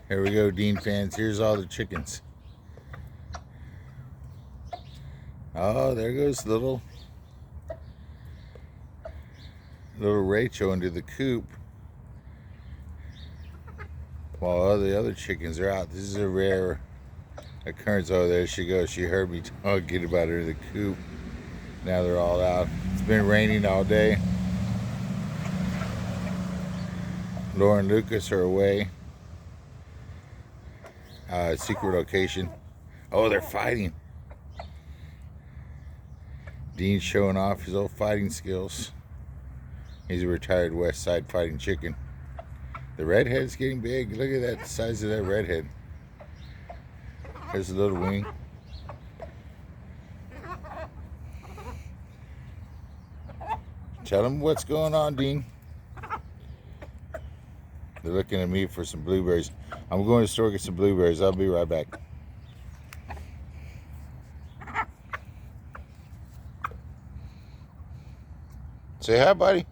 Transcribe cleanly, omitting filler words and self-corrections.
Here we go, Dean fans. Here's all the chickens. Oh, there goes little Rachel into the coop while all the other chickens are out. This is a rare occurrence. Oh, there she goes. She heard me talking about her in the coop. Now they're all out. It's been raining all day. Laura and Lucas are away. Secret location. Oh, they're fighting. Dean's showing off his old fighting skills. He's a retired West Side fighting chicken. The redhead's getting big. Look at that size of that redhead. There's a little wing. Tell him what's going on, Dean. They're looking at me for some blueberries. I'm going to the store to get some blueberries. I'll be right back. Say hi, buddy.